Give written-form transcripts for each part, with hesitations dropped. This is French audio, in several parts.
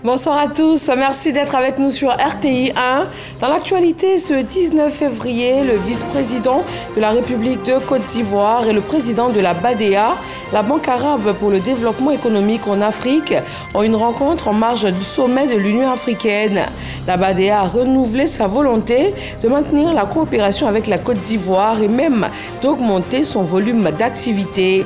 Bonsoir à tous, merci d'être avec nous sur RTI 1. Dans l'actualité, ce 19 février, le vice-président de la République de Côte d'Ivoire et le président de la BADEA, la Banque arabe pour le développement économique en Afrique, ont une rencontre en marge du sommet de l'Union africaine. La BADEA a renouvelé sa volonté de maintenir la coopération avec la Côte d'Ivoire et même d'augmenter son volume d'activité.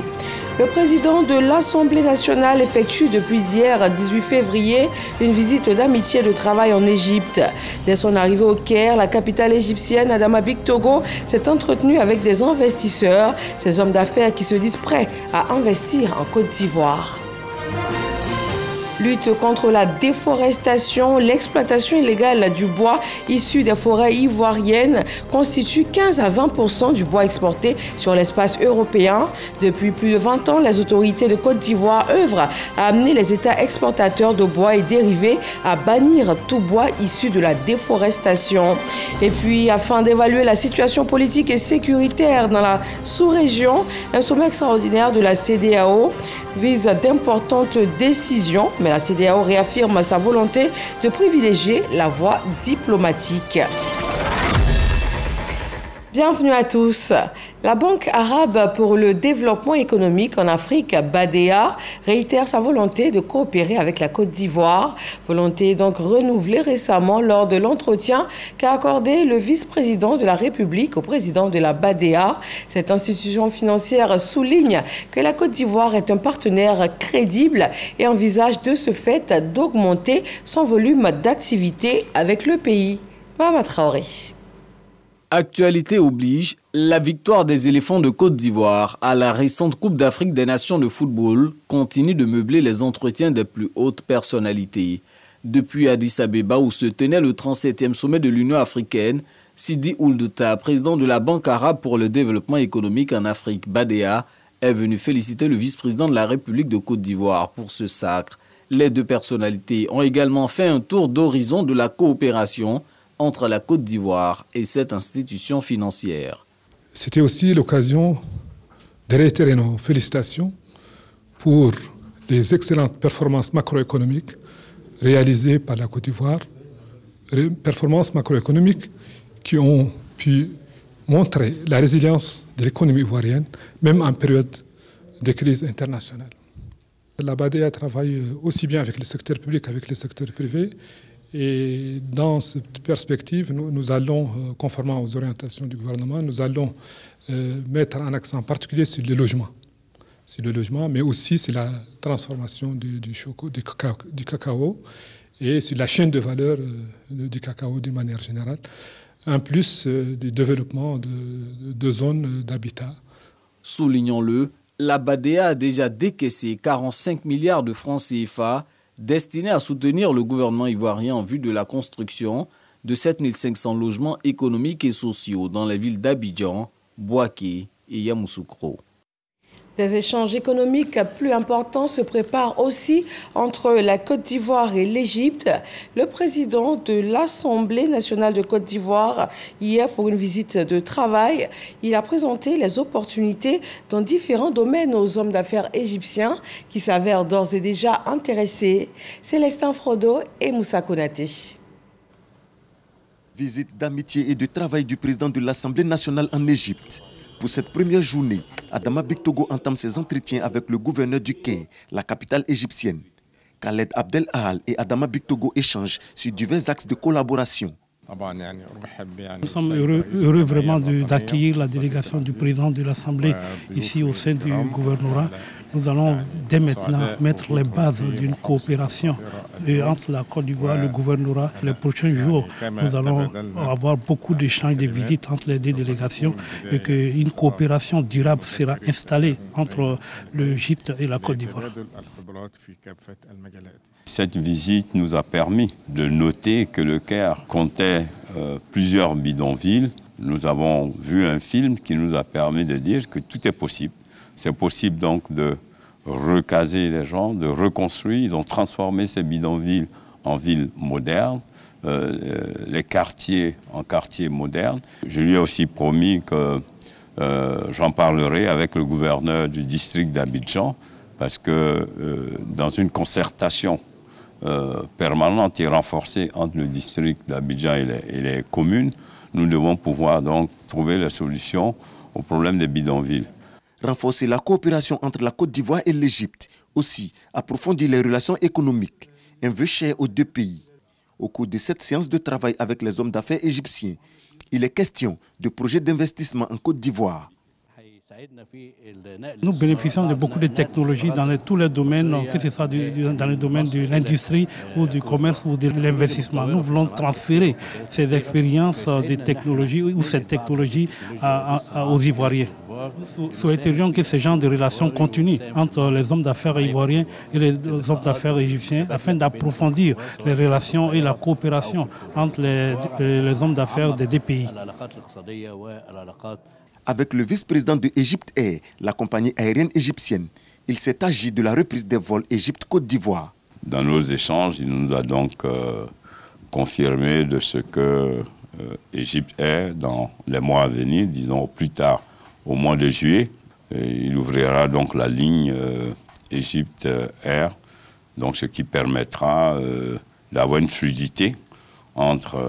Le président de l'Assemblée nationale effectue depuis hier, 18 février, une visite d'amitié et de travail en Égypte. Dès son arrivée au Caire, la capitale égyptienne, Adama Bictogo, s'est entretenue avec des investisseurs, ces hommes d'affaires qui se disent prêts à investir en Côte d'Ivoire. Lutte contre la déforestation, l'exploitation illégale du bois issu des forêts ivoiriennes constitue 15 à 20% du bois exporté sur l'espace européen. Depuis plus de 20 ans, les autorités de Côte d'Ivoire œuvrent à amener les États exportateurs de bois et dérivés à bannir tout bois issu de la déforestation. Et puis, afin d'évaluer la situation politique et sécuritaire dans la sous-région, un sommet extraordinaire de la CEDEAO vise d'importantes décisions, mais la CEDEAO réaffirme sa volonté de privilégier la voie diplomatique. Bienvenue à tous. La Banque arabe pour le développement économique en Afrique, BADEA, réitère sa volonté de coopérer avec la Côte d'Ivoire. Volonté donc renouvelée récemment lors de l'entretien qu'a accordé le vice-président de la République au président de la BADEA. Cette institution financière souligne que la Côte d'Ivoire est un partenaire crédible et envisage de ce fait d'augmenter son volume d'activité avec le pays. Mahama Traoré. Actualité oblige, la victoire des éléphants de Côte d'Ivoire à la récente Coupe d'Afrique des Nations de football continue de meubler les entretiens des plus hautes personnalités. Depuis Addis Abeba où se tenait le 37e sommet de l'Union africaine, Sidi Ould Tah, président de la Banque arabe pour le développement économique en Afrique, BADEA, est venu féliciter le vice-président de la République de Côte d'Ivoire pour ce sacre. Les deux personnalités ont également fait un tour d'horizon de la coopération entre la Côte d'Ivoire et cette institution financière. C'était aussi l'occasion de réitérer nos félicitations pour les excellentes performances macroéconomiques réalisées par la Côte d'Ivoire, performances macroéconomiques qui ont pu montrer la résilience de l'économie ivoirienne, même en période de crise internationale. La BADEA travaille aussi bien avec le secteur public qu'avec le secteur privé. Et dans cette perspective, nous allons, conformément aux orientations du gouvernement, nous allons mettre un accent particulier sur le logement. Sur le logement, mais aussi sur la transformation du cacao et sur la chaîne de valeur du cacao d'une manière générale, en plus du développement de zones d'habitat. Soulignons-le, la BADEA a déjà décaissé 45 milliards de francs CFA destiné à soutenir le gouvernement ivoirien en vue de la construction de 7500 logements économiques et sociaux dans les villes d'Abidjan, Bouaké et Yamoussoukro. Des échanges économiques plus importants se préparent aussi entre la Côte d'Ivoire et l'Égypte. Le président de l'Assemblée nationale de Côte d'Ivoire, hier pour une visite de travail, il a présenté les opportunités dans différents domaines aux hommes d'affaires égyptiens qui s'avèrent d'ores et déjà intéressés. Célestin Frodo et Moussa Konaté. Visite d'amitié et de travail du président de l'Assemblée nationale en Égypte. Pour cette première journée, Adama Bictogo entame ses entretiens avec le gouverneur du Caire, la capitale égyptienne. Khaled Abdel Ahal et Adama Bictogo échangent sur divers axes de collaboration. Nous sommes heureux vraiment d'accueillir la délégation du président de l'Assemblée ici au sein du gouvernorat. Nous allons dès maintenant mettre les bases d'une coopération entre la Côte d'Ivoire et le gouvernorat. Les prochains jours, nous allons avoir beaucoup d'échanges, de visites entre les deux délégations et qu'une coopération durable sera installée entre l'Égypte et la Côte d'Ivoire. Cette visite nous a permis de noter que le Caire comptait plusieurs bidonvilles. Nous avons vu un film qui nous a permis de dire que tout est possible. C'est possible donc de recaser les gens, de reconstruire. Ils ont transformé ces bidonvilles en villes modernes, les quartiers en quartiers modernes. Je lui ai aussi promis que j'en parlerai avec le gouverneur du district d'Abidjan parce que dans une concertation permanente et renforcée entre le district d'Abidjan et les communes, nous devons pouvoir donc trouver la solution au problème des bidonvilles. Renforcer la coopération entre la Côte d'Ivoire et l'Égypte. Aussi, approfondir les relations économiques. Un vœu cher aux deux pays. Au cours de cette séance de travail avec les hommes d'affaires égyptiens, il est question de projets d'investissement en Côte d'Ivoire. Nous bénéficions de beaucoup de technologies dans tous les domaines, que ce soit dans le domaine de l'industrie ou du commerce ou de l'investissement. Nous voulons transférer ces expériences de technologie ou cette technologie aux Ivoiriens. Nous souhaiterions que ce genre de relations continuent entre les hommes d'affaires ivoiriens et les hommes d'affaires égyptiens afin d'approfondir les relations et la coopération entre les hommes d'affaires des deux pays. Avec le vice-président de Egypte Air, la compagnie aérienne égyptienne, il s'est agi de la reprise des vols Égypte-Côte d'Ivoire. Dans nos échanges, il nous a donc confirmé de ce que Egypte Air, dans les mois à venir, disons au plus tard au mois de juillet, il ouvrira donc la ligne Egypte Air, donc ce qui permettra d'avoir une fluidité entre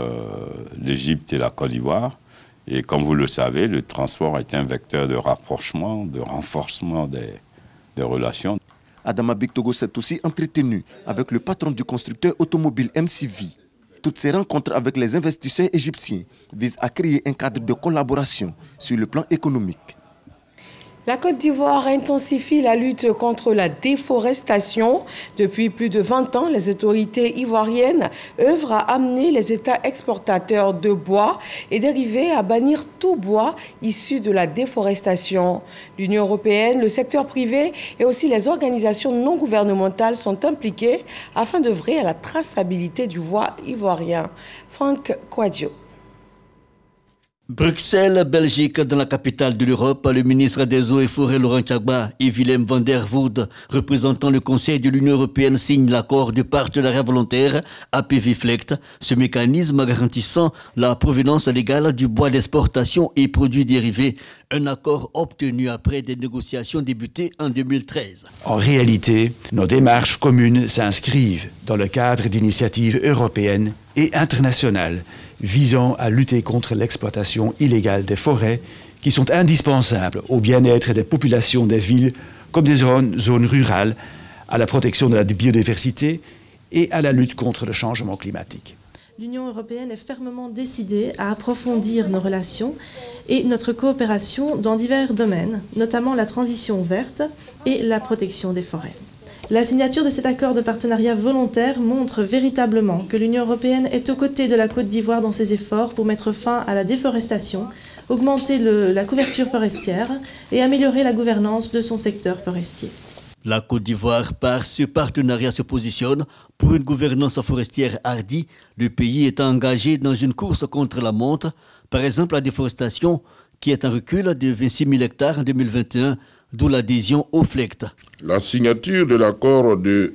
l'Égypte et la Côte d'Ivoire. Et comme vous le savez, le transport est un vecteur de rapprochement, de renforcement des relations. Adama Bictogo s'est aussi entretenu avec le patron du constructeur automobile MCV. Toutes ces rencontres avec les investisseurs égyptiens visent à créer un cadre de collaboration sur le plan économique. La Côte d'Ivoire intensifie la lutte contre la déforestation. Depuis plus de 20 ans, les autorités ivoiriennes œuvrent à amener les États exportateurs de bois et dérivés à bannir tout bois issu de la déforestation. L'Union européenne, le secteur privé et aussi les organisations non gouvernementales sont impliquées afin d'œuvrer à la traçabilité du bois ivoirien. Franck Kouadio. Bruxelles, Belgique, dans la capitale de l'Europe, le ministre des Eaux et Forêts Laurent Gbagba et Willem van der Voorde, représentant le Conseil de l'Union européenne, signent l'accord de partenariat volontaire APV-FLECT, ce mécanisme garantissant la provenance légale du bois d'exportation et produits dérivés. Un accord obtenu après des négociations débutées en 2013. En réalité, nos démarches communes s'inscrivent dans le cadre d'initiatives européennes et internationales visant à lutter contre l'exploitation illégale des forêts qui sont indispensables au bien-être des populations des villes comme des zones rurales, à la protection de la biodiversité et à la lutte contre le changement climatique. L'Union européenne est fermement décidée à approfondir nos relations et notre coopération dans divers domaines, notamment la transition verte et la protection des forêts. La signature de cet accord de partenariat volontaire montre véritablement que l'Union européenne est aux côtés de la Côte d'Ivoire dans ses efforts pour mettre fin à la déforestation, augmenter la couverture forestière et améliorer la gouvernance de son secteur forestier. La Côte d'Ivoire, par ce partenariat, se positionne pour une gouvernance forestière hardie. Le pays est engagé dans une course contre la montre, par exemple la déforestation, qui est en recul de 26 000 hectares en 2021, d'où l'adhésion au FLECT. La signature de l'accord du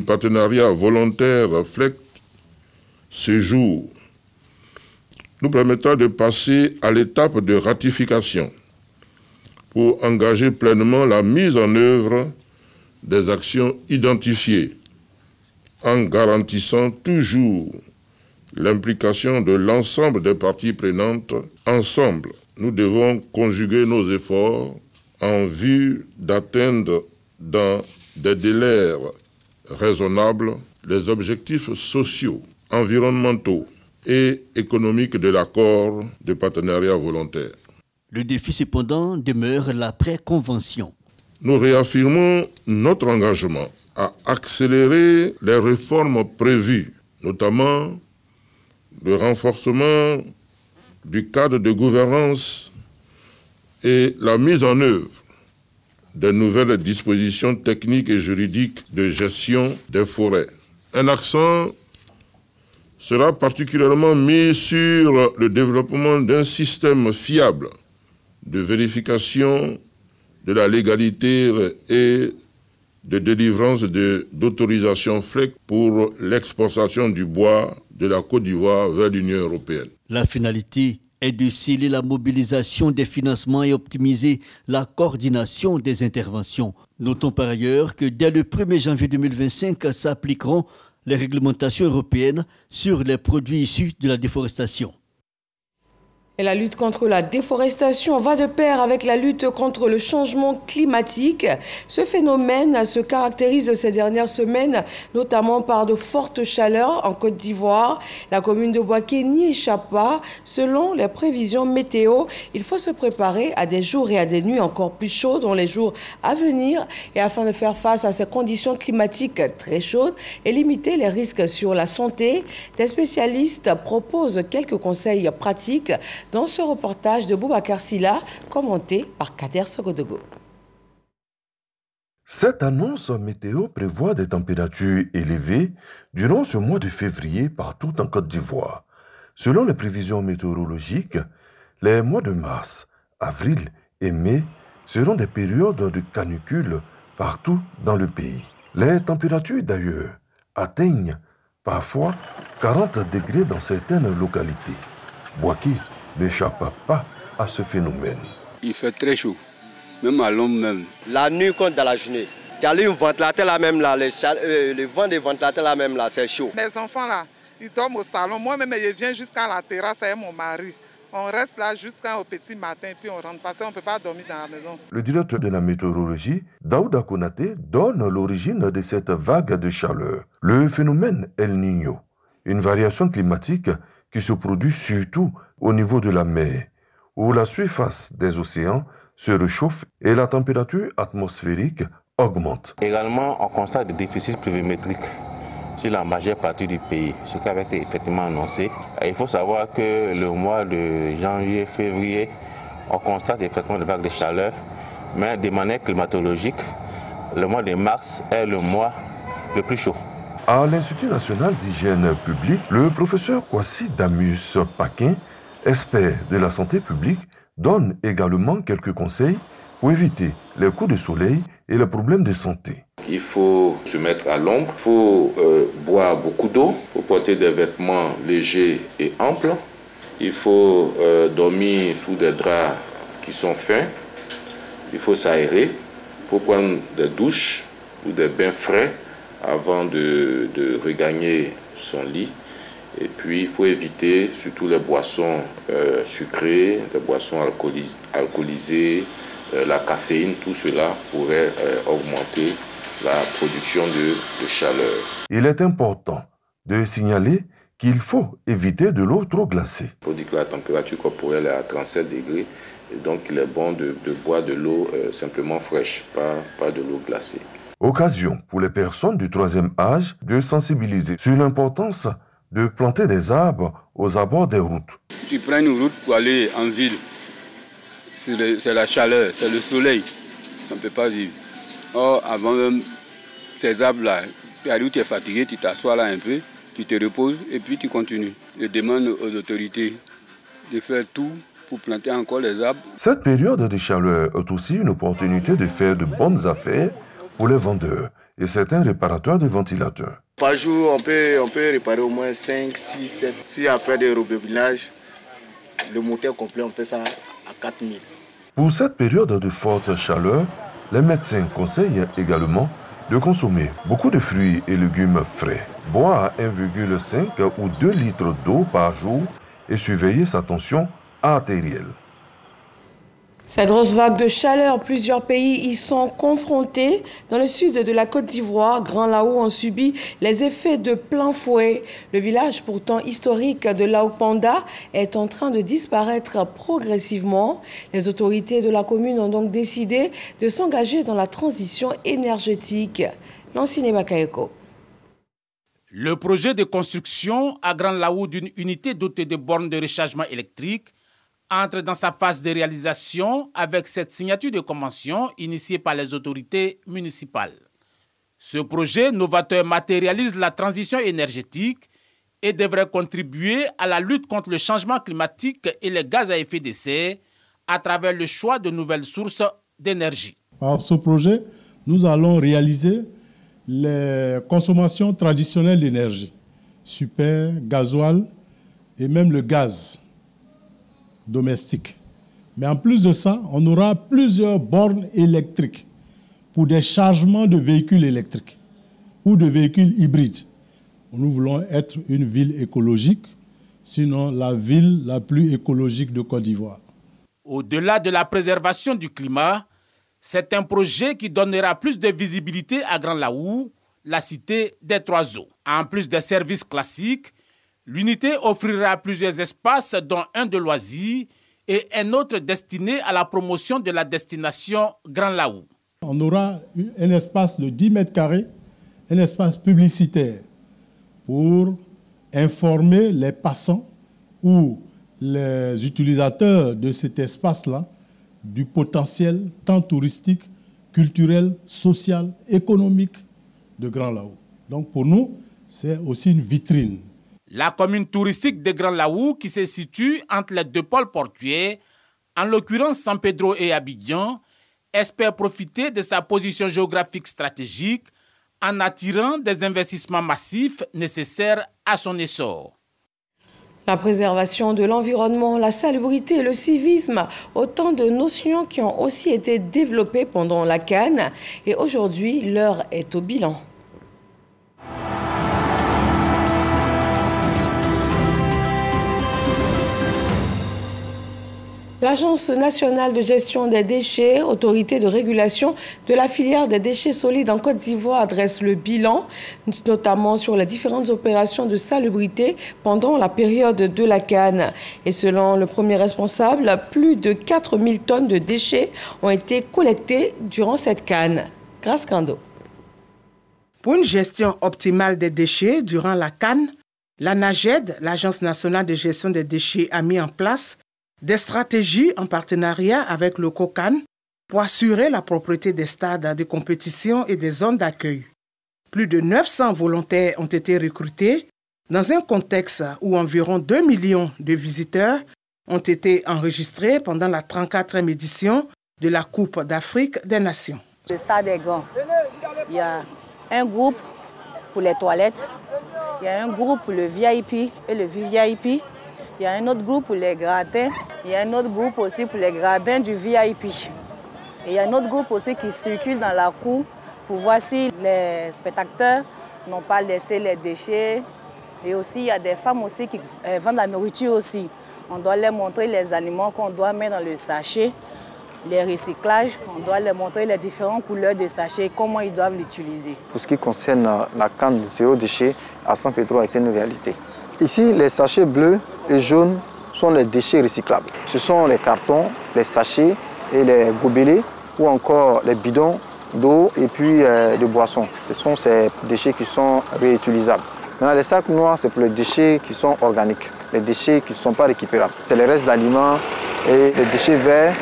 partenariat volontaire FLECT ce jour nous permettra de passer à l'étape de ratification pour engager pleinement la mise en œuvre des actions identifiées en garantissant toujours l'implication de l'ensemble des parties prenantes. Ensemble, nous devons conjuguer nos efforts en vue d'atteindre dans des délais raisonnables les objectifs sociaux, environnementaux et économiques de l'accord de partenariat volontaire. Le défi cependant demeure la pré-convention. Nous réaffirmons notre engagement à accélérer les réformes prévues, notamment le renforcement du cadre de gouvernance et la mise en œuvre de nouvelles dispositions techniques et juridiques de gestion des forêts. Un accent sera particulièrement mis sur le développement d'un système fiable de vérification de la légalité et de délivrance d'autorisation FLECT pour l'exportation du bois de la Côte d'Ivoire vers l'Union européenne. La finalité est de sceller la mobilisation des financements et optimiser la coordination des interventions. Notons par ailleurs que dès le 1er janvier 2025 s'appliqueront les réglementations européennes sur les produits issus de la déforestation. Et la lutte contre la déforestation va de pair avec la lutte contre le changement climatique. Ce phénomène se caractérise ces dernières semaines, notamment par de fortes chaleurs en Côte d'Ivoire. La commune de Boaké n'y échappe pas. Selon les prévisions météo, il faut se préparer à des jours et à des nuits encore plus chaudes dans les jours à venir. Et afin de faire face à ces conditions climatiques très chaudes et limiter les risques sur la santé, des spécialistes proposent quelques conseils pratiques dans ce reportage de Boubacar Silla, commenté par Kader Sogodogo. Cette annonce météo prévoit des températures élevées durant ce mois de février partout en Côte d'Ivoire. Selon les prévisions météorologiques, les mois de mars, avril et mai seront des périodes de canicule partout dans le pays. Les températures d'ailleurs atteignent parfois 40 degrés dans certaines localités. Boaké n'échappe pas à ce phénomène. Il fait très chaud, même à l'ombre même. La nuit comme dans la journée. Tu as un ventilateur là même là, le vent des ventilateurs là même là, c'est chaud. Mes enfants là, ils dorment au salon. Moi-même, je viens jusqu'à la terrasse avec mon mari. On reste là jusqu'au petit matin, puis on rentre parce qu'on ne peut pas dormir dans la maison. Le directeur de la météorologie, Daouda Konaté, donne l'origine de cette vague de chaleur. Le phénomène El Niño, une variation climatique qui se produit surtout au niveau de la mer, où la surface des océans se réchauffe et la température atmosphérique augmente. Également, on constate des déficits pluviométriques sur la majeure partie du pays, ce qui avait été effectivement annoncé. Et il faut savoir que le mois de janvier, février, on constate effectivement des vagues de chaleur, mais de manière climatologique, le mois de mars est le mois le plus chaud. À l'Institut national d'hygiène publique, le professeur Kwasi Damus Paquin, expert de la santé publique, donne également quelques conseils pour éviter les coups de soleil et les problèmes de santé. Il faut se mettre à l'ombre, il faut boire beaucoup d'eau, il faut porter des vêtements légers et amples, il faut dormir sous des draps qui sont fins, il faut s'aérer, il faut prendre des douches ou des bains frais avant de regagner son lit. Et puis, il faut éviter surtout les boissons sucrées, les boissons alcoolisées, la caféine. Tout cela pourrait augmenter la production de chaleur. Il est important de signaler qu'il faut éviter de l'eau trop glacée. Il faut dire que la température corporelle est à 37 degrés. Et donc, il est bon de boire de l'eau simplement fraîche, pas de l'eau glacée. Occasion pour les personnes du troisième âge de sensibiliser sur l'importance de planter des arbres aux abords des routes. Tu prends une route pour aller en ville, c'est la chaleur, c'est le soleil, on ne peut pas vivre. Or, avant même ces arbres-là, tu arrives, tu es fatigué, tu t'assois là un peu, tu te reposes et puis tu continues. Je demande aux autorités de faire tout pour planter encore les arbres. Cette période de chaleur est aussi une opportunité de faire de bonnes affaires pour les vendeurs et certains réparateurs de ventilateurs. Par jour, on peut réparer au moins 5, 6, 7. S'il y a à faire des rebobinages, le moteur complet, on fait ça à 4 000. Pour cette période de forte chaleur, les médecins conseillent également de consommer beaucoup de fruits et légumes frais, boire 1,5 ou 2 litres d'eau par jour et surveiller sa tension artérielle. Cette grosse vague de chaleur, plusieurs pays y sont confrontés. Dans le sud de la Côte d'Ivoire, Grand Lao en subit les effets de plein fouet. Le village pourtant historique de Laopanda est en train de disparaître progressivement. Les autorités de la commune ont donc décidé de s'engager dans la transition énergétique. Lanciné Bakayoko. Le projet de construction à Grand Lao d'une unité dotée de bornes de rechargement électrique entre dans sa phase de réalisation avec cette signature de convention initiée par les autorités municipales. Ce projet novateur matérialise la transition énergétique et devrait contribuer à la lutte contre le changement climatique et les gaz à effet de serre à travers le choix de nouvelles sources d'énergie. Par ce projet, nous allons réaliser les consommations traditionnelles d'énergie, super, gasoil et même le gaz domestique. Mais en plus de ça, on aura plusieurs bornes électriques pour des chargements de véhicules électriques ou de véhicules hybrides. nous voulons être une ville écologique, sinon la ville la plus écologique de Côte d'Ivoire. Au-delà de la préservation du climat, c'est un projet qui donnera plus de visibilité à Grand Laou, la cité des trois eaux. En plus des services classiques, l'unité offrira plusieurs espaces, dont un de loisirs et un autre destiné à la promotion de la destination Grand Laou. On aura un espace de 10 mètres carrés, un espace publicitaire pour informer les passants ou les utilisateurs de cet espace-là du potentiel tant touristique, culturel, social, économique de Grand Laou. Donc pour nous, c'est aussi une vitrine. La commune touristique de Grand Laou, qui se situe entre les deux pôles portuaires, en l'occurrence San Pedro et Abidjan, espère profiter de sa position géographique stratégique en attirant des investissements massifs nécessaires à son essor. La préservation de l'environnement, la salubrité et le civisme, autant de notions qui ont aussi été développées pendant la CAN. Et aujourd'hui, l'heure est au bilan. L'Agence nationale de gestion des déchets, autorité de régulation de la filière des déchets solides en Côte d'Ivoire, dresse le bilan, notamment sur les différentes opérations de salubrité pendant la période de la CAN. Et selon le premier responsable, plus de 4000 tonnes de déchets ont été collectées durant cette CAN. Grâce Kando. Pour une gestion optimale des déchets durant la CAN, la NAGED, l'Agence nationale de gestion des déchets, a mis en place des stratégies en partenariat avec le COCAN pour assurer la propreté des stades de compétition et des zones d'accueil. Plus de 900 volontaires ont été recrutés dans un contexte où environ 2 millions de visiteurs ont été enregistrés pendant la 34e édition de la Coupe d'Afrique des Nations. Le stade est grand. Il y a un groupe pour les toilettes, il y a un groupe pour le VIP et le VVIP. Il y a un autre groupe pour les gradins. Il y a un autre groupe aussi pour les gradins du VIP. Et il y a un autre groupe aussi qui circule dans la cour pour voir si les spectateurs n'ont pas laissé les déchets. Et aussi, il y a des femmes aussi qui vendent la nourriture aussi. On doit leur montrer les aliments qu'on doit mettre dans le sachet, les recyclages. On doit leur montrer les différentes couleurs de sachets, comment ils doivent l'utiliser. Pour ce qui concerne la canne zéro déchet, à San Pedro a été une réalité. Ici, les sachets bleus et jaunes sont les déchets recyclables. Ce sont les cartons, les sachets et les gobelets ou encore les bidons d'eau et puis de boissons. Ce sont ces déchets qui sont réutilisables. Maintenant, les sacs noirs, c'est pour les déchets qui sont organiques, les déchets qui ne sont pas récupérables. C'est les restes d'aliments et les déchets verts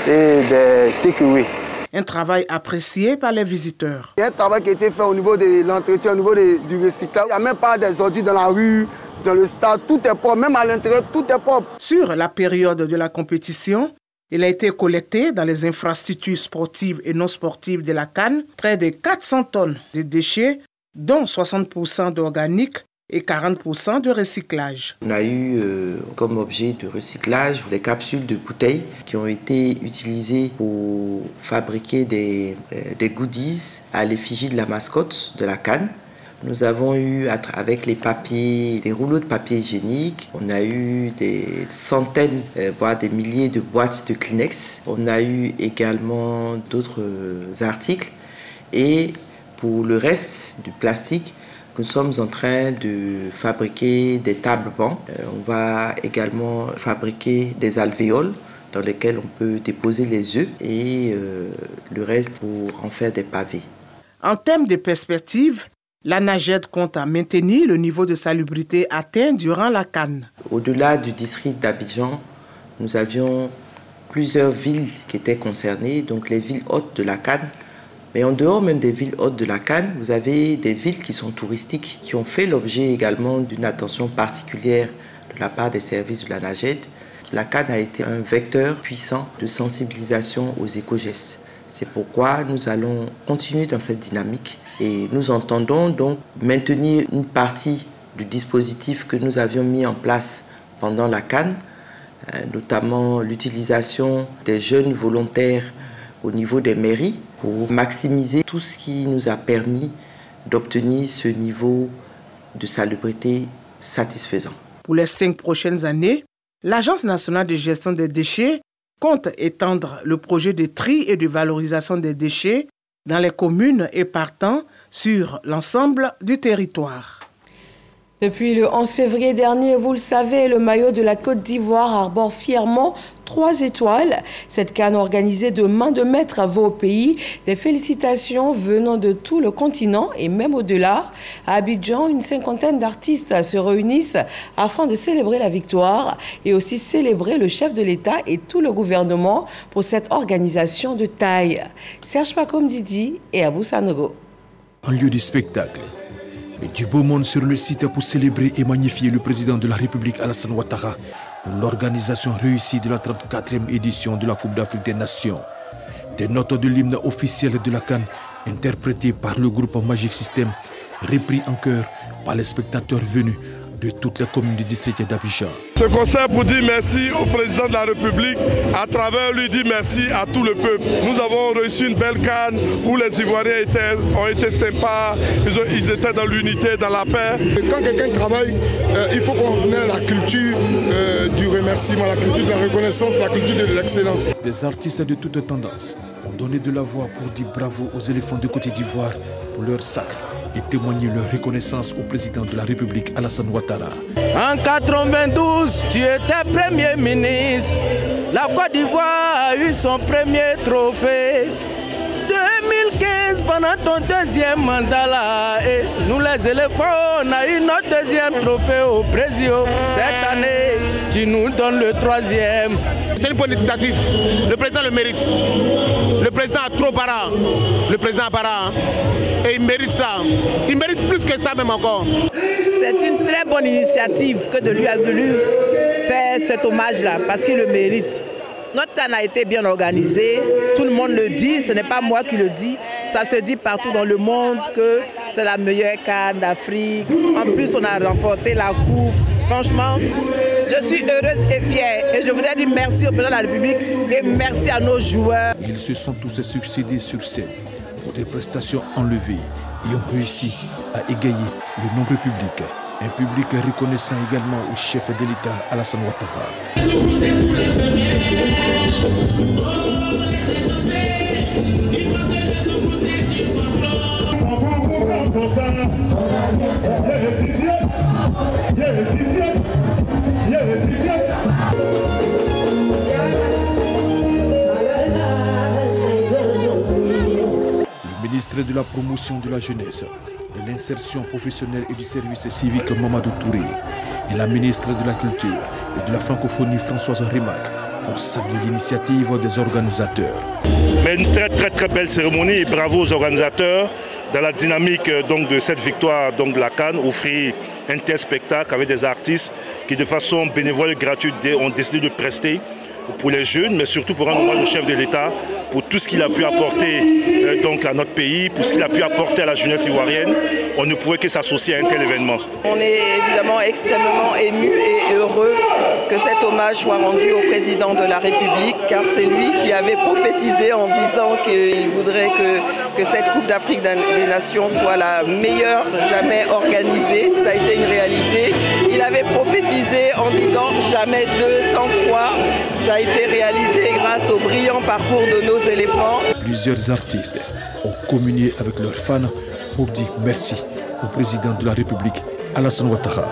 et des take-away. Un travail apprécié par les visiteurs. Il y a un travail qui a été fait au niveau de l'entretien, au niveau du recyclage. Il n'y a même pas des ordures dans la rue, dans le stade, tout est propre, même à l'intérieur, tout est propre. Sur la période de la compétition, il a été collecté dans les infrastructures sportives et non sportives de la CAN près de 400 tonnes de déchets, dont 60% d'organique et 40% de recyclage. On a eu comme objet de recyclage les capsules de bouteilles qui ont été utilisées pour fabriquer des goodies à l'effigie de la mascotte de la CAN. Nous avons eu, avec les papiers, des rouleaux de papier hygiénique, on a eu des centaines, voire des milliers de boîtes de Kleenex. On a eu également d'autres articles. Et pour le reste du plastique, nous sommes en train de fabriquer des tables-bancs. On va également fabriquer des alvéoles dans lesquels on peut déposer les œufs et le reste pour en faire des pavés. En termes de perspective, la NAGED compte à maintenir le niveau de salubrité atteint durant la CAN. Au-delà du district d'Abidjan, nous avions plusieurs villes qui étaient concernées, donc les villes hôtes de la CAN. Mais en dehors même des villes hôtes de la CAN, vous avez des villes qui sont touristiques, qui ont fait l'objet également d'une attention particulière de la part des services de la NAGED. La CAN a été un vecteur puissant de sensibilisation aux éco-gestes. C'est pourquoi nous allons continuer dans cette dynamique et nous entendons donc maintenir une partie du dispositif que nous avions mis en place pendant la CAN, notamment l'utilisation des jeunes volontaires au niveau des mairies pour maximiser tout ce qui nous a permis d'obtenir ce niveau de salubrité satisfaisant. Pour les 5 prochaines années, l'Agence nationale de gestion des déchets compte étendre le projet de tri et de valorisation des déchets dans les communes et partant sur l'ensemble du territoire. Depuis le 11 février dernier, vous le savez, le maillot de la Côte d'Ivoire arbore fièrement 3 étoiles. Cette CAN organisée de main de maître vaut au pays des félicitations venant de tout le continent et même au-delà. À Abidjan, une 50aine d'artistes se réunissent afin de célébrer la victoire et aussi célébrer le chef de l'État et tout le gouvernement pour cette organisation de taille. Serge Pacom Didi et Abou Sanogo. En lieu du spectacle, et du beau monde sur le site pour célébrer et magnifier le président de la République Alassane Ouattara pour l'organisation réussie de la 34e édition de la Coupe d'Afrique des Nations. Des notes de l'hymne officiel de la CAN interprétées par le groupe Magic System, repris en chœur par les spectateurs venus de toutes les communes du district d'Abidjan. Ce concert pour dire merci au président de la République, à travers lui dire merci à tout le peuple. Nous avons reçu une belle CAN où les Ivoiriens ont été sympas, ils étaient dans l'unité, dans la paix. Quand quelqu'un travaille, il faut qu'on ait la culture du remerciement, la culture de la reconnaissance, la culture de l'excellence. Des artistes de toutes tendances ont donné de la voix pour dire bravo aux éléphants de Côte d'Ivoire pour leur sacre et témoigner leur reconnaissance au président de la République Alassane Ouattara. En 92, tu étais Premier ministre. La Côte d'Ivoire a eu son premier trophée. 2015, pendant ton deuxième mandat là, et nous les éléphants, on a eu notre deuxième trophée au Brésil. Cette année, tu nous donnes le 3e. C'est une bonne initiative. Le président le mérite. Le président a trop bara. Le président a bara. Et il mérite ça. Il mérite plus que ça même encore. C'est une très bonne initiative que de lui faire cet hommage-là, parce qu'il le mérite. Notre CAN a été bien organisé, tout le monde le dit, ce n'est pas moi qui le dis, ça se dit partout dans le monde que c'est la meilleure CAN d'Afrique. En plus, on a remporté la coupe. Franchement, je suis heureuse et fière et je voudrais dire merci au président de la République et merci à nos joueurs. Ils se sont tous succédés sur scène pour des prestations enlevées et ont réussi à égayer le nombre public. Un public reconnaissant également au chef de l'État Alassane Ouattara. Le ministre de la Promotion de la Jeunesse, de l'Insertion professionnelle et du service civique Mamadou Touré et la ministre de la Culture et de la Francophonie Françoise Rimac ont salué l'initiative des organisateurs. Mais une très belle cérémonie et bravo aux organisateurs dans la dynamique donc, de cette victoire donc, de la CAN, offrir un tel spectacle avec des artistes qui de façon bénévole et gratuite ont décidé de prester pour les jeunes, mais surtout pour rendre hommage au chef de l'État, pour tout ce qu'il a pu apporter donc, à notre pays, pour ce qu'il a pu apporter à la jeunesse ivoirienne. On ne pouvait que s'associer à un tel événement. On est évidemment extrêmement émus et heureux que cet hommage soit rendu au président de la République, car c'est lui qui avait prophétisé en disant qu'il voudrait que cette Coupe d'Afrique des Nations soit la meilleure jamais organisée. Ça a été une réalité. Il avait prophétisé en disant jamais 2 sans 3. Ça a été réalisé grâce au brillant parcours de nos éléphants. Plusieurs artistes ont communié avec leurs fans pour dire merci au président de la République, Alassane Ouattara.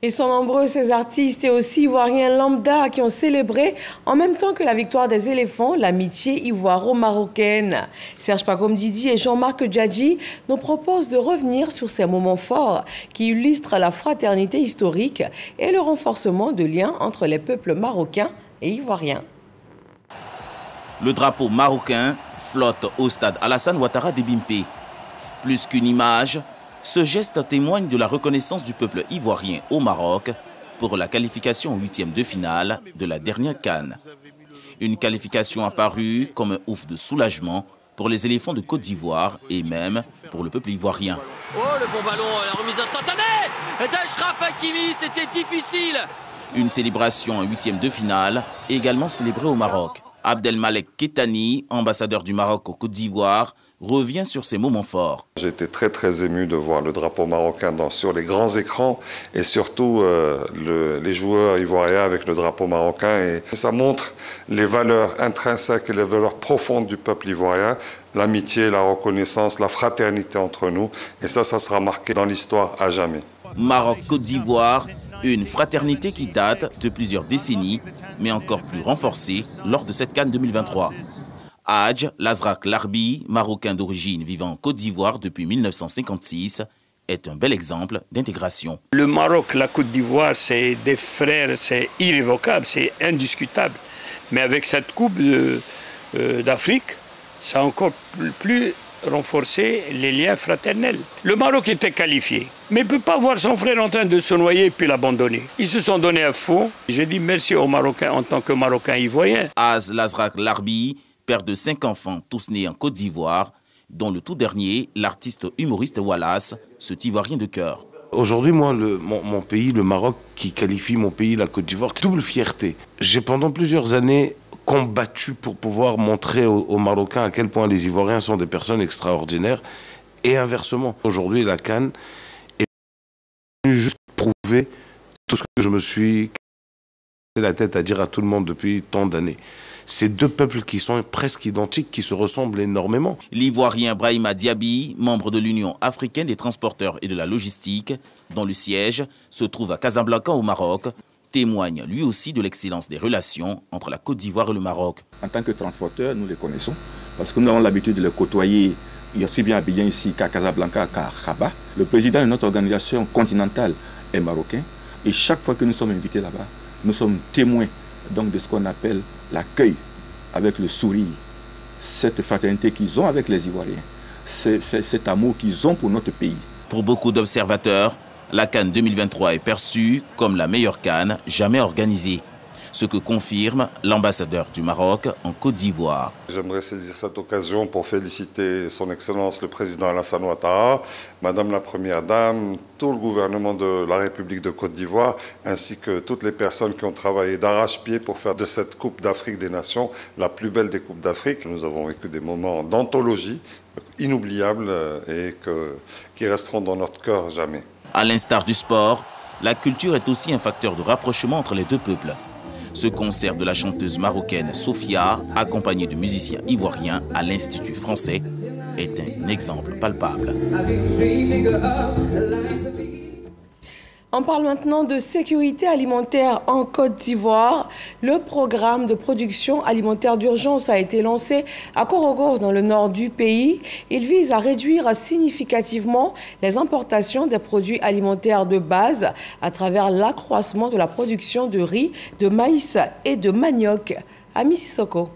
Ils sont nombreux, ces artistes et aussi ivoiriens lambda qui ont célébré en même temps que la victoire des éléphants, l'amitié ivoiro-marocaine. Serge Pacom Didi et Jean-Marc Djadji nous proposent de revenir sur ces moments forts qui illustrent la fraternité historique et le renforcement de liens entre les peuples marocains et ivoiriens. Le drapeau marocain flotte au stade Alassane Ouattara de Bimpe. Plus qu'une image, ce geste témoigne de la reconnaissance du peuple ivoirien au Maroc pour la qualification en 8e de finale de la dernière CAN. Une qualification apparue comme un ouf de soulagement pour les éléphants de Côte d'Ivoire et même pour le peuple ivoirien. Oh, le bon ballon, la remise instantanée d'Achraf Hakimi, c'était difficile. Une célébration en 8e de finale également célébrée au Maroc. Abdelmalek Ketani, ambassadeur du Maroc au Côte d'Ivoire, revient sur ces moments forts. J'ai été très ému de voir le drapeau marocain sur les grands écrans et surtout les joueurs ivoiriens avec le drapeau marocain. Et ça montre les valeurs intrinsèques et les valeurs profondes du peuple ivoirien, l'amitié, la reconnaissance, la fraternité entre nous. Et ça sera marqué dans l'histoire à jamais. Maroc-Côte d'Ivoire, une fraternité qui date de plusieurs décennies, mais encore plus renforcée lors de cette CAN 2023. Hadj Lazrak Larbi, marocain d'origine vivant en Côte d'Ivoire depuis 1956, est un bel exemple d'intégration. Le Maroc, la Côte d'Ivoire, c'est des frères, c'est irrévocable, c'est indiscutable. Mais avec cette Coupe d'Afrique, ça a encore plus renforcé les liens fraternels. Le Maroc était qualifié, mais ne peut pas voir son frère en train de se noyer et puis l'abandonner. Ils se sont donné à fond. Je dis merci aux Marocains en tant que Marocains ivoiriens. Hadj Lazrak Larbi, père de 5 enfants, tous nés en Côte d'Ivoire, dont le tout dernier, l'artiste humoriste Wallace, cet Ivoirien de cœur. Aujourd'hui, moi, mon pays, le Maroc, qui qualifie mon pays, la Côte d'Ivoire, c'est double fierté. J'ai pendant plusieurs années combattu pour pouvoir montrer aux Marocains à quel point les Ivoiriens sont des personnes extraordinaires et inversement. Aujourd'hui, la CAN est venue juste prouver tout ce que je me suis cassé la tête à dire à tout le monde depuis tant d'années. Ces deux peuples qui sont presque identiques, qui se ressemblent énormément. L'Ivoirien Brahima Diaby, membre de l'Union africaine des transporteurs et de la logistique, dont le siège se trouve à Casablanca au Maroc, témoigne lui aussi de l'excellence des relations entre la Côte d'Ivoire et le Maroc. En tant que transporteurs, nous les connaissons, parce que nous avons l'habitude de les côtoyer aussi bien à Abidjan ici qu'à Casablanca, qu'à Rabat. Le président de notre organisation continentale est marocain, et chaque fois que nous sommes invités là-bas, nous sommes témoins donc de ce qu'on appelle l'accueil avec le sourire, cette fraternité qu'ils ont avec les Ivoiriens, cet amour qu'ils ont pour notre pays. Pour beaucoup d'observateurs, la CAN 2023 est perçue comme la meilleure CAN jamais organisée, ce que confirme l'ambassadeur du Maroc en Côte d'Ivoire. J'aimerais saisir cette occasion pour féliciter son Excellence le Président Alassane Ouattara, Madame la Première Dame, tout le gouvernement de la République de Côte d'Ivoire, ainsi que toutes les personnes qui ont travaillé d'arrache-pied pour faire de cette Coupe d'Afrique des Nations la plus belle des Coupes d'Afrique. Nous avons vécu des moments d'anthologie inoubliables et qui resteront dans notre cœur jamais. À l'instar du sport, la culture est aussi un facteur de rapprochement entre les deux peuples. Ce concert de la chanteuse marocaine Sophia, accompagnée de musiciens ivoiriens à l'Institut français, est un exemple palpable. On parle maintenant de sécurité alimentaire en Côte d'Ivoire. Le programme de production alimentaire d'urgence a été lancé à Korogo, dans le nord du pays. Il vise à réduire significativement les importations des produits alimentaires de base à travers l'accroissement de la production de riz, de maïs et de manioc. Ami Sissoko.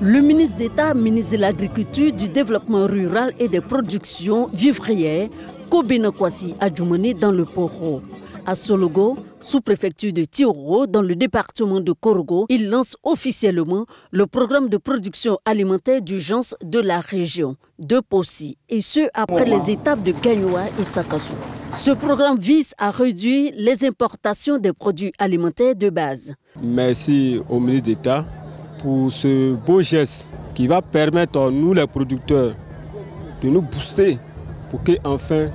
Le ministre d'État, ministre de l'Agriculture, du Développement rural et des productions vivrières, Kobena Kwasi Adjoumani dans le Poro. À Sologo, sous-préfecture de Tioro, dans le département de Korogo, il lance officiellement le programme de production alimentaire d'urgence de la région de Possi, et ce après les étapes de Gagnoa et Sakassou. Ce programme vise à réduire les importations des produits alimentaires de base. Merci au ministre d'État pour ce beau geste qui va permettre à nous les producteurs de nous booster pour que enfin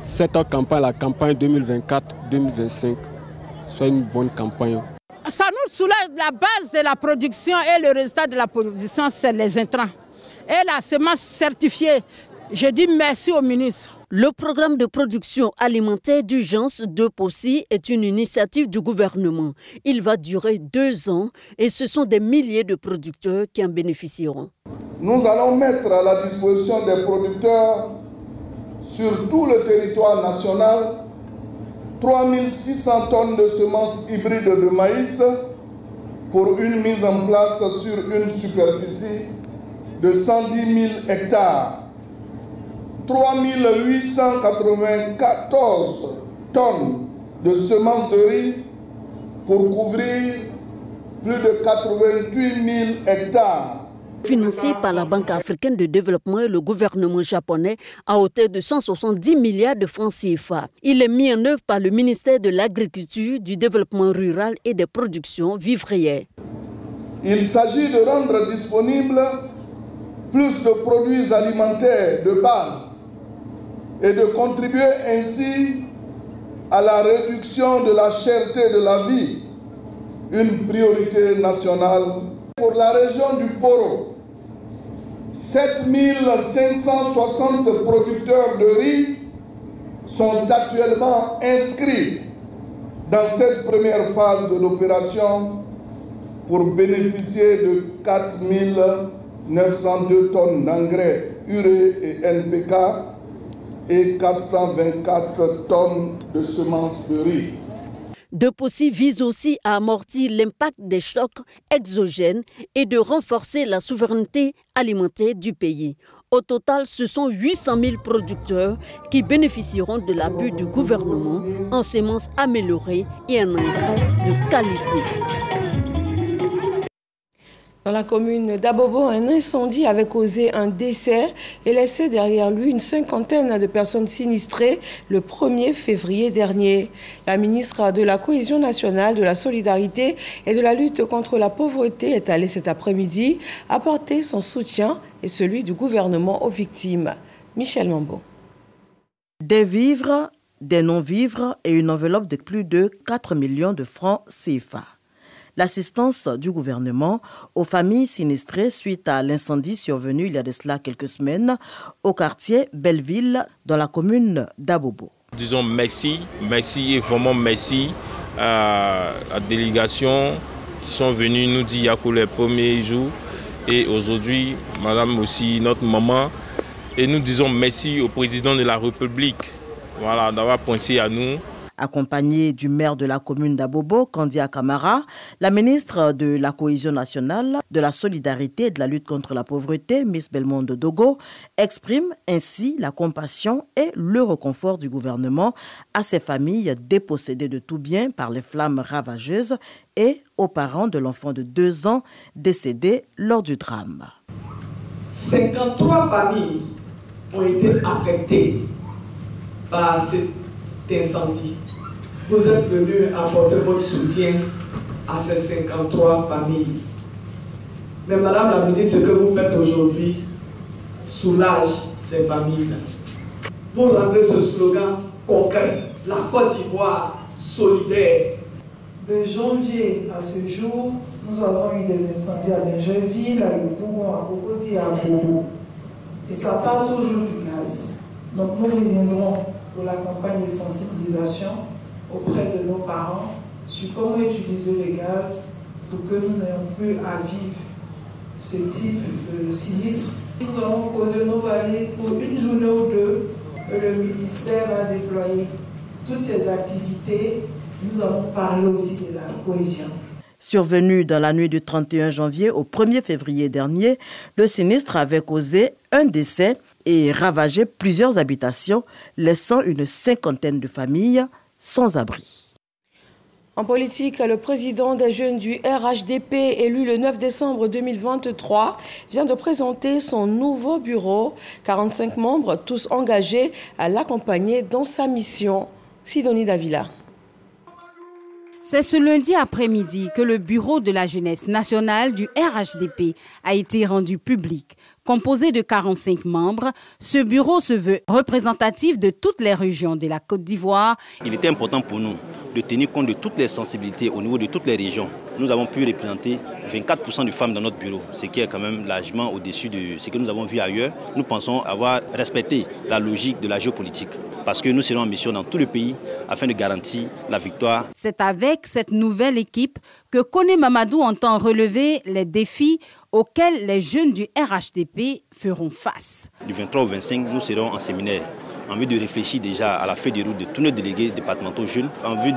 cette campagne, la campagne 2024-2025, soit une bonne campagne. Ça nous soulève. La base de la production et le résultat de la production, c'est les intrants. Et la semence certifiée, je dis merci au ministre. Le programme de production alimentaire d'urgence de Possi est une initiative du gouvernement. Il va durer 2 ans et ce sont des milliers de producteurs qui en bénéficieront. Nous allons mettre à la disposition des producteurs sur tout le territoire national 3600 tonnes de semences hybrides de maïs pour une mise en place sur une superficie de 110 000 hectares. 3894 tonnes de semences de riz pour couvrir plus de 88 000 hectares. Financé par la Banque africaine de développement et le gouvernement japonais à hauteur de 170 milliards de francs CFA. Il est mis en œuvre par le ministère de l'Agriculture, du Développement rural et des productions vivrières. Il s'agit de rendre disponibles plus de produits alimentaires de base et de contribuer ainsi à la réduction de la cherté de la vie, une priorité nationale. Pour la région du Poro, 7560 producteurs de riz sont actuellement inscrits dans cette première phase de l'opération pour bénéficier de 4902 tonnes d'engrais urée et NPK et 424 tonnes de semences de riz. Depossy vise aussi à amortir l'impact des chocs exogènes et de renforcer la souveraineté alimentaire du pays. Au total, ce sont 800 000 producteurs qui bénéficieront de l'appui du gouvernement en semences améliorées et en engrais de qualité. Dans la commune d'Abobo, un incendie avait causé un décès et laissé derrière lui une cinquantaine de personnes sinistrées le 1er février dernier. La ministre de la Cohésion nationale, de la solidarité et de la lutte contre la pauvreté est allée cet après-midi apporter son soutien et celui du gouvernement aux victimes. Michel Mambo. Des vivres, des non-vivres et une enveloppe de plus de 4 millions de francs CFA. L'assistance du gouvernement aux familles sinistrées suite à l'incendie survenu il y a de cela quelques semaines au quartier Belleville dans la commune d'Abobo. Disons merci et vraiment merci à la délégation qui sont venus nous dire pour les premiers jours et aujourd'hui, madame aussi, notre maman. Et nous disons merci au président de la République d'avoir pensé à nous. Accompagnée du maire de la commune d'Abobo, Kandia Kamara, la ministre de la Cohésion nationale, de la solidarité et de la lutte contre la pauvreté, Miss Belmondo Dogo, exprime ainsi la compassion et le réconfort du gouvernement à ces familles dépossédées de tout bien par les flammes ravageuses et aux parents de l'enfant de 2 ans décédé lors du drame. 53 familles ont été affectées par cet incendie. Vous êtes venus apporter votre soutien à ces 53 familles. Mais Madame la ministre, ce que vous faites aujourd'hui soulage ces familles-là. Vous rendez ce slogan concret, la Côte d'Ivoire solidaire. De janvier à ce jour, nous avons eu des incendies à Lingerville, à Yopougon, à Cocody, à Bobo. Et ça part toujours du gaz. Donc nous reviendrons pour la campagne de sensibilisation auprès de nos parents sur comment utiliser le gaz pour que nous n'ayons plus à vivre ce type de sinistre. Nous avons posé nos valises pour une journée ou deux que le ministère va déployer toutes ces activités. Nous avons parlé aussi de la cohésion. Survenu dans la nuit du 31 janvier au 1er février dernier, le sinistre avait causé un décès et ravagé plusieurs habitations, laissant une cinquantaine de familles sans abri. En politique, le président des jeunes du RHDP, élu le 9 décembre 2023, vient de présenter son nouveau bureau. 45 membres, tous engagés à l'accompagner dans sa mission. Sidonie Davila. C'est ce lundi après-midi que le bureau de la jeunesse nationale du RHDP a été rendu public. Composé de 45 membres, ce bureau se veut représentatif de toutes les régions de la Côte d'Ivoire. Il était important pour nous de tenir compte de toutes les sensibilités au niveau de toutes les régions. Nous avons pu représenter 24% de femmes dans notre bureau, ce qui est quand même largement au-dessus de ce que nous avons vu ailleurs. Nous pensons avoir respecté la logique de la géopolitique parce que nous serons en mission dans tout le pays afin de garantir la victoire. C'est avec cette nouvelle équipe que Koné Mamadou entend relever les défis auxquels les jeunes du RHDP feront face. Du 23 au 25, nous serons en séminaire en vue de réfléchir déjà à la feuille de route de tous nos délégués départementaux jeunes, en vue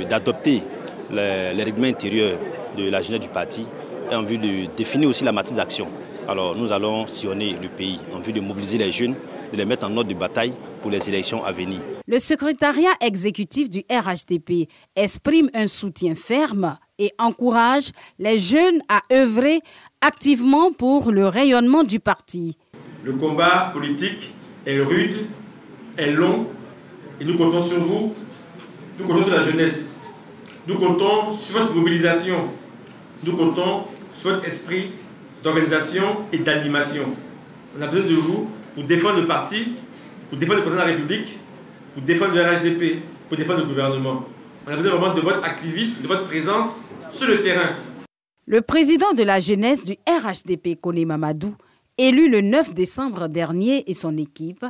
d'adopter les règlements intérieurs de la jeunesse du parti et en vue de définir aussi la matrice d'action. Alors nous allons sillonner le pays en vue de mobiliser les jeunes, de les mettre en ordre de bataille pour les élections à venir. Le secrétariat exécutif du RHDP exprime un soutien ferme et encourage les jeunes à œuvrer activement pour le rayonnement du parti. Le combat politique est rude, est long et nous comptons sur vous, nous comptons sur la jeunesse, nous comptons sur votre mobilisation, nous comptons sur votre esprit d'organisation et d'animation. On a besoin de vous pour défendre le parti, pour défendre le président de la République, pour défendre le RHDP, pour défendre le gouvernement. On a besoin vraiment de votre activisme, de votre présence sur le terrain. Le président de la jeunesse du RHDP, Koné Mamadou, élu le 9 décembre dernier, et son équipe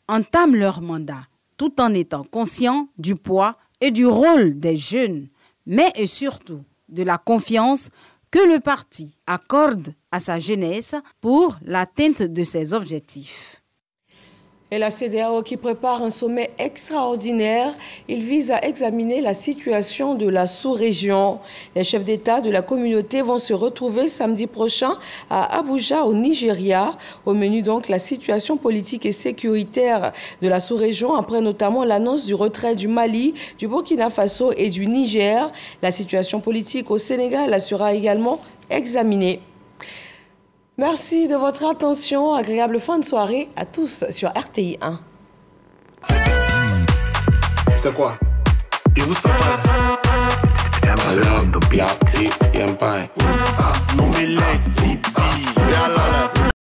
entament leur mandat, tout en étant conscients du poids et du rôle des jeunes, mais et surtout de la confiance que le parti accorde à sa jeunesse pour l'atteinte de ses objectifs. Et la CEDEAO qui prépare un sommet extraordinaire, il vise à examiner la situation de la sous-région. Les chefs d'État de la communauté vont se retrouver samedi prochain à Abuja, au Nigeria. Au menu donc la situation politique et sécuritaire de la sous-région, après notamment l'annonce du retrait du Mali, du Burkina Faso et du Niger. La situation politique au Sénégal sera également examinée. Merci de votre attention. Agréable fin de soirée à tous sur RTI 1. C'est quoi? Et vous savez?